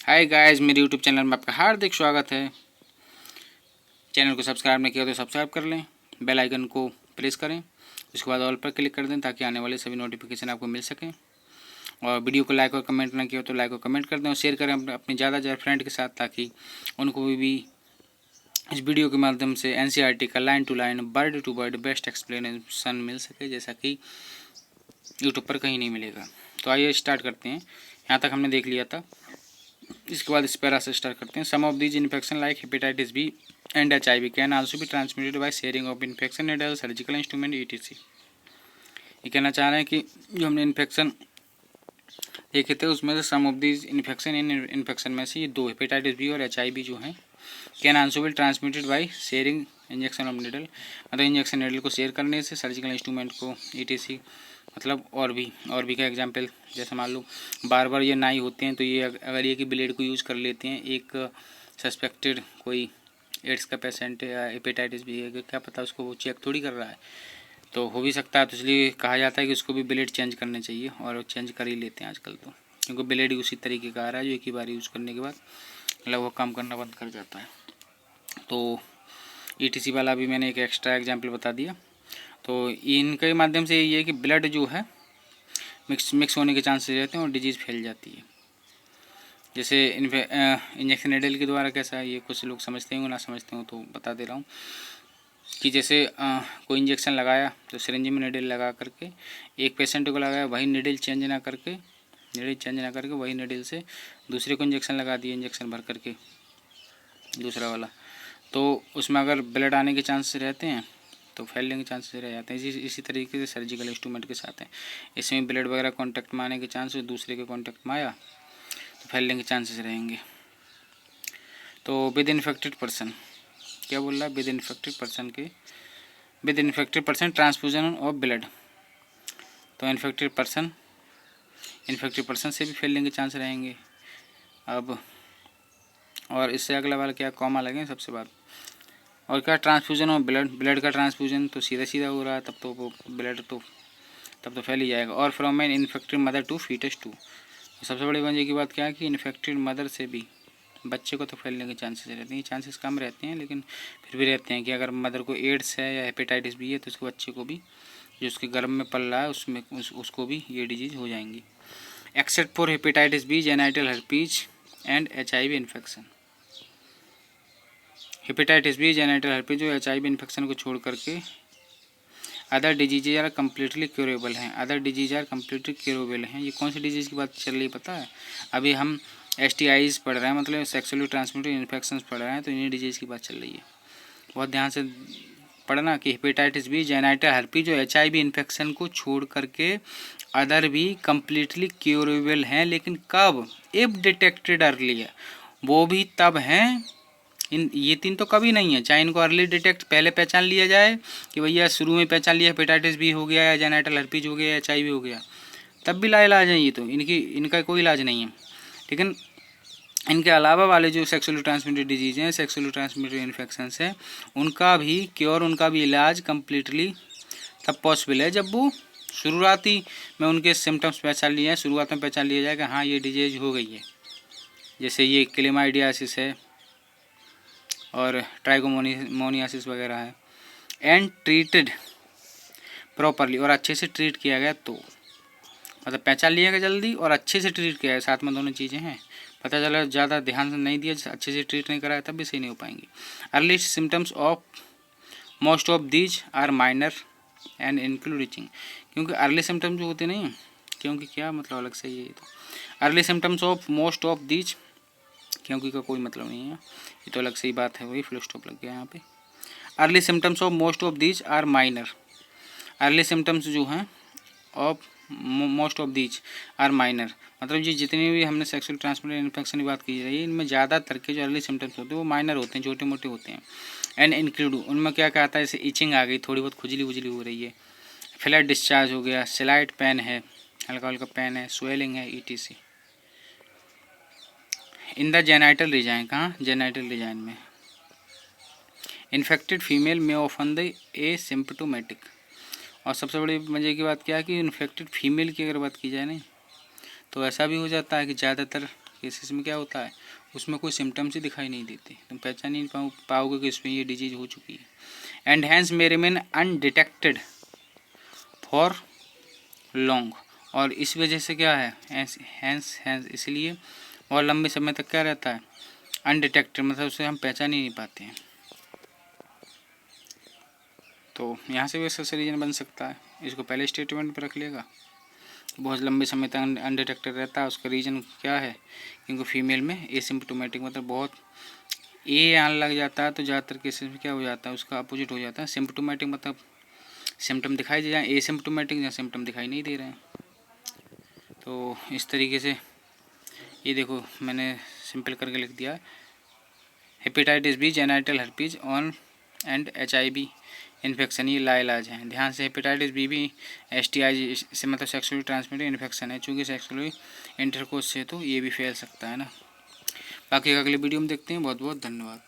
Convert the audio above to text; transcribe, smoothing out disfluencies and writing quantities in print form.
Hi guys, मेरे YouTube channel में आपका हार्दिक स्वागत है। चैनल को सब्सक्राइब नहीं किया तो सब्सक्राइब कर लें, बेल आइकन को प्रेस करें, उसके बाद ऑल पर क्लिक कर दें ताकि आने वाले सभी नोटिफिकेशन आपको मिल सकें। और वीडियो को लाइक और कमेंट ना किया तो लाइक और कमेंट कर दें और शेयर करें अपने ज़्यादा ज़्यादा फ्रेंड के साथ, ताकि उनको भी इस वीडियो के माध्यम से NCERT का line to line, word to word best explanation मिल सके, जैसा कि यूट्यूब पर कहीं नहीं मिलेगा। तो आइए स्टार्ट करते हैं। यहाँ तक हमने देख लिया था। इसके बाद इस पैरा से स्टार्ट करते हैं। Some of these infection like hepatitis B and HIV can also be transmitted by sharing of infection needle, surgical instrument ETC। ये कहना चाह रहे हैं कि जो हमने इन्फेक्शन देखे थे उसमें से सम ऑफ दीज इन्फेक्शन में से ये दो, हेपेटाइटिस बी और HIV जो हैं, can also be transmitted by sharing injection of needle, मतलब इंजेक्शन नीडल को शेयर करने से, सर्जिकल इंस्ट्रूमेंट को ETC, मतलब और भी का एग्जांपल, जैसे मान लो बार बार ये नाई होते हैं तो ये अगर ये कि ब्लेड को यूज़ कर लेते हैं, एक सस्पेक्टेड कोई एड्स का पेशेंट या हेपेटाइटिस भी है, क्या पता उसको वो चेक थोड़ी कर रहा है, तो हो भी सकता है। तो इसलिए कहा जाता है कि उसको भी ब्लेड चेंज करने चाहिए, और चेंज कर ही लेते हैं आजकल तो, क्योंकि ब्लेड ही उसी तरीके का आ रहा है जो एक ही बार यूज़ करने के बाद लगभग काम करना बंद कर जाता है। तो ETC वाला भी मैंने एक एक्स्ट्रा एग्जाम्पल बता दिया। तो इनके माध्यम से ये है कि ब्लड जो है मिक्स होने के चांसेस रहते हैं और डिजीज़ फैल जाती है। जैसे इंजेक्शन नीडल के द्वारा कैसा है, ये कुछ लोग समझते होंगे, ना समझते हो तो बता दे रहा हूँ कि जैसे कोई इंजेक्शन लगाया तो सिरिंज में नीडल लगा करके एक पेशेंट को लगाया, वही नीडल चेंज ना करके वही नीडल से दूसरे को इंजेक्शन लगा दिए, इंजेक्शन भर करके दूसरा वाला, तो उसमें अगर ब्लड आने के चांसेस रहते हैं तो फैलने के चांसेस रह जाते हैं। इसी तरीके से सर्जिकल इंस्ट्रूमेंट के साथ है, इसमें ब्लड वगैरह कांटेक्ट में आने के चांसेस, दूसरे के कांटेक्ट में आया तो फैलने के चांसेस रहेंगे। तो विद इन्फेक्टेड पर्सन, क्या बोल रहा है, with infected person transfusion of blood, तो इन्फेक्टेड पर्सन से भी फैलने के चांस रहेंगे। अब और इससे अगला वाला क्या, कॉमा लगे सबसे बात, और क्या, ट्रांसफ्यूजन ऑफ ब्लड का ट्रांसफ्यूजन तो सीधा हो रहा है, तब तो वो ब्लड तो तब तो फैल ही जाएगा। और from an infected mother to foetus too, सबसे बड़ी वजह की बात क्या है कि इन्फेक्टेड मदर से भी बच्चे को तो फैलने के चांसेस रहते हैं। चांसेस कम रहते हैं लेकिन फिर भी रहते हैं कि अगर मदर को एड्स है या हेपेटाइटिस बी है तो उसके बच्चे को भी, जो उसके गर्भ में पल रहा है उसमें उसको भी ये डिजीज़ हो जाएंगी। Except for hepatitis B, genital herpes and HIV infection. Hepatitis B, genital herpes और HIV इन्फेक्शन को छोड़ करके other diseases are completely curable हैं। ये कौन सी डिजीज़ की बात चल रही है पता है? अभी हम STIs पढ़ रहे हैं, मतलब सेक्सुअली ट्रांसमिटेड इन्फेक्शंस पढ़ रहे हैं, तो इन्हीं डिजीज़ की बात चल रही है। बहुत ध्यान से पढ़ना कि हेपेटाइटिस बी, जेनाइटल हर्पीज और HIV इन्फेक्शन को छोड़ करके अदर भी कम्प्लीटली क्योरेबल हैं, लेकिन कब? इफ़ डिटेक्टेड अर्लियर, वो भी तब हैं, ये तीन तो कभी नहीं है, चाहे इनको अर्ली डिटेक्ट पहले पहचान लिया जाए कि भैया शुरू में पहचान लिया हेपेटाइटिस बी हो गया या जेनाइटल हर्पीज हो गया या HIV हो गया, तब भी लाइलाज है ये, तो इनका कोई इलाज नहीं है। लेकिन इनके अलावा वाले जो सेक्सुअली ट्रांसमिटेड डिजीज़ हैं, सेक्सुअली ट्रांसमिटेड इन्फेक्शंस हैं, उनका भी क्योर, उनका भी इलाज कम्प्लीटली तब पॉसिबल है जब वो शुरुआती में उनके सिम्टम्स पहचान लिए हैं, शुरुआत में पहचान लिया जाए कि हाँ ये डिजीज़ हो गई है। जैसे ये क्लेमाइडियासिस है और ट्राइकोमोनियासिस वगैरह है, एंड ट्रीटेड प्रॉपरली, और अच्छे से ट्रीट किया गया तो, मतलब पहचान लिया गया जल्दी और अच्छे से ट्रीट किया गया, साथ में दोनों चीज़ें हैं। पता चला ज़्यादा ध्यान से नहीं दिया, अच्छे से ट्रीट नहीं कराया, तब भी सही नहीं हो पाएंगे। Early symptoms of most of these are minor and include reaching, क्योंकि अर्ली सिम्टम्स जो होते नहीं, क्योंकि क्या मतलब अलग से ये, तो early symptoms of most of these, क्योंकि का कोई मतलब नहीं है, ये तो अलग से ही बात है, वही फुल स्टॉप लग गया यहाँ पे। Early symptoms of most of these are minor, early symptoms जो हैं of most of these are minor, मतलब ये जितने भी हमने सेक्सुअल ट्रांसमिटेड इन्फेक्शन की बात की रही है, इनमें ज़्यादातर के जो अर्ली सिम्टम्स होते हैं वो माइनर होते हैं, छोटे मोटे होते हैं। एंड इंक्लूड, उनमें क्या क्या आता है, जैसे इचिंग आ गई, थोड़ी बहुत खुजली वुजली हो रही है, फ्लैट डिस्चार्ज हो गया, स्लाइट पेन है, हल्का हल्का पेन है, स्वेलिंग है, ETC। In the genital resign, कहाँ? जेनाइटल रीजाइन में। इन्फेक्टेड फीमेल में ऑफन द एसिम्प्टोमेटिक, और सबसे बड़ी मजे की बात क्या है कि इन्फेक्टेड फीमेल की अगर बात की जाए नहीं, तो ऐसा भी हो जाता है कि ज़्यादातर केसेस में क्या होता है, उसमें कोई सिम्टम्स ही दिखाई नहीं देते, तुम पहचान ही नहीं पाओगे कि इसमें ये डिजीज हो चुकी है। And hence may remain undetected for long, और इस वजह से क्या है, हैंस इसलिए और लंबे समय तक क्या रहता है, अनडिटेक्टेड, मतलब उसे हम पहचान ही नहीं पाते हैं। तो यहाँ से भी इसका रीजन बन सकता है, इसको पहले स्टेटमेंट पर रख लेगा। बहुत लंबे समय तक अनडिटेक्टेड रहता है, उसका रीज़न क्या है, क्योंकि फीमेल में एसिम्प्टोमेटिक मतलब बहुत ए आने लग जाता है, तो ज़्यादातर केसेस में क्या हो जाता है, उसका अपोजिट हो जाता है। सिम्प्टोमेटिक मतलब सिम्टम दिखाई दे जाए, एसिम्प्टोमेटिक जहाँ सिम्टम दिखाई नहीं दे रहे हैं। तो इस तरीके से ये देखो मैंने सिंपल करके लिख दिया, hepatitis B, genital herpes on and HIV infection, ये लाइलाज है। ध्यान से, हेपेटाइटिस बी भी STI से मतलब सेक्सुअली ट्रांसमिटेड इन्फेक्शन है, चूँकि सेक्सुअली इंटरकोर्स से तो ये भी फैल सकता है ना। बाकी अगले वीडियो में देखते हैं। बहुत बहुत धन्यवाद।